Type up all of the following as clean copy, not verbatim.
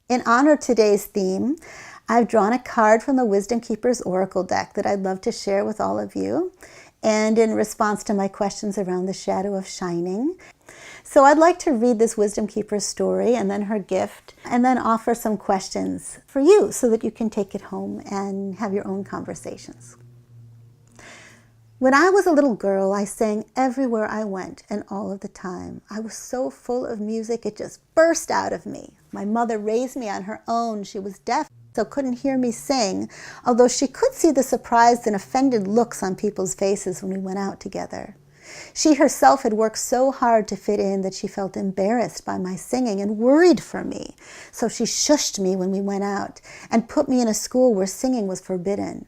In honor of today's theme, I've drawn a card from the Wisdom Keepers Oracle deck that I'd love to share with all of you, and in response to my questions around the shadow of shining. So I'd like to read this Wisdom Keeper's story and then her gift, and then offer some questions for you so that you can take it home and have your own conversations. When I was a little girl, I sang everywhere I went and all of the time. I was so full of music, it just burst out of me. My mother raised me on her own. She was deaf, so couldn't hear me sing, although she could see the surprised and offended looks on people's faces when we went out together. She herself had worked so hard to fit in that she felt embarrassed by my singing and worried for me, so she shushed me when we went out and put me in a school where singing was forbidden.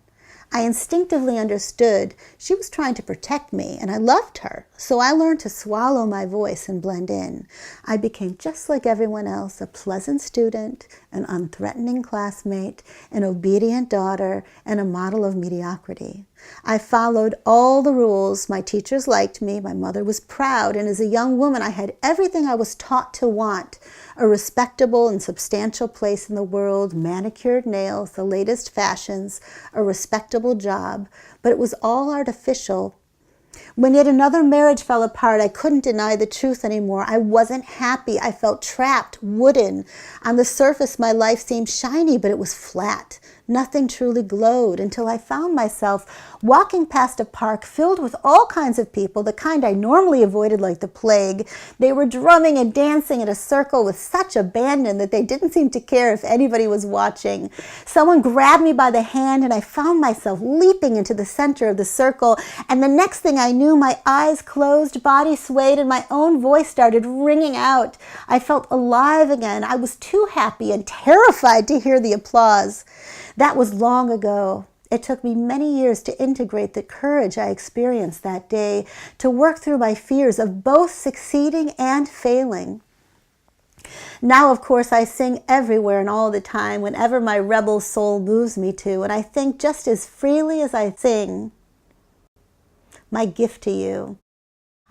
I instinctively understood she was trying to protect me, and I loved her, so I learned to swallow my voice and blend in. I became just like everyone else, a pleasant student, an unthreatening classmate, an obedient daughter, and a model of mediocrity. I followed all the rules. My teachers liked me, my mother was proud, and as a young woman I had everything I was taught to want: a respectable and substantial place in the world, manicured nails, the latest fashions, a respectable job, but it was all artificial. When yet another marriage fell apart, I couldn't deny the truth anymore. I wasn't happy. I felt trapped, wooden. On the surface, my life seemed shiny, but it was flat. Nothing truly glowed until I found myself walking past a park filled with all kinds of people, the kind I normally avoided like the plague. They were drumming and dancing in a circle with such abandon that they didn't seem to care if anybody was watching. Someone grabbed me by the hand and I found myself leaping into the center of the circle, and the next thing I knew, my eyes closed, body swayed, and my own voice started ringing out. I felt alive again. I was too happy and terrified to hear the applause. That was long ago. It took me many years to integrate the courage I experienced that day, to work through my fears of both succeeding and failing. Now, of course, I sing everywhere and all the time, whenever my rebel soul moves me to, and I think just as freely as I sing. My gift to you.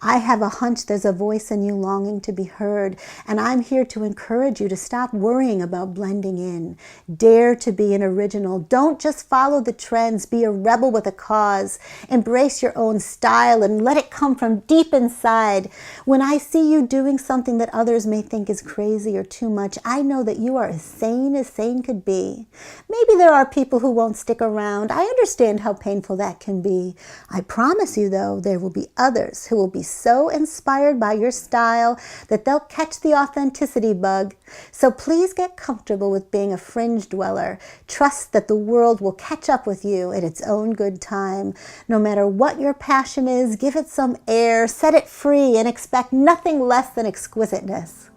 I have a hunch there's a voice in you longing to be heard, and I'm here to encourage you to stop worrying about blending in. Dare to be an original. Don't just follow the trends. Be a rebel with a cause. Embrace your own style and let it come from deep inside. When I see you doing something that others may think is crazy or too much, I know that you are as sane could be. Maybe there are people who won't stick around. I understand how painful that can be. I promise you, though, there will be others who will be so inspired by your style that they'll catch the authenticity bug. So please get comfortable with being a fringe dweller. Trust that the world will catch up with you at its own good time. No matter what your passion is, give it some air, set it free, and expect nothing less than exquisiteness.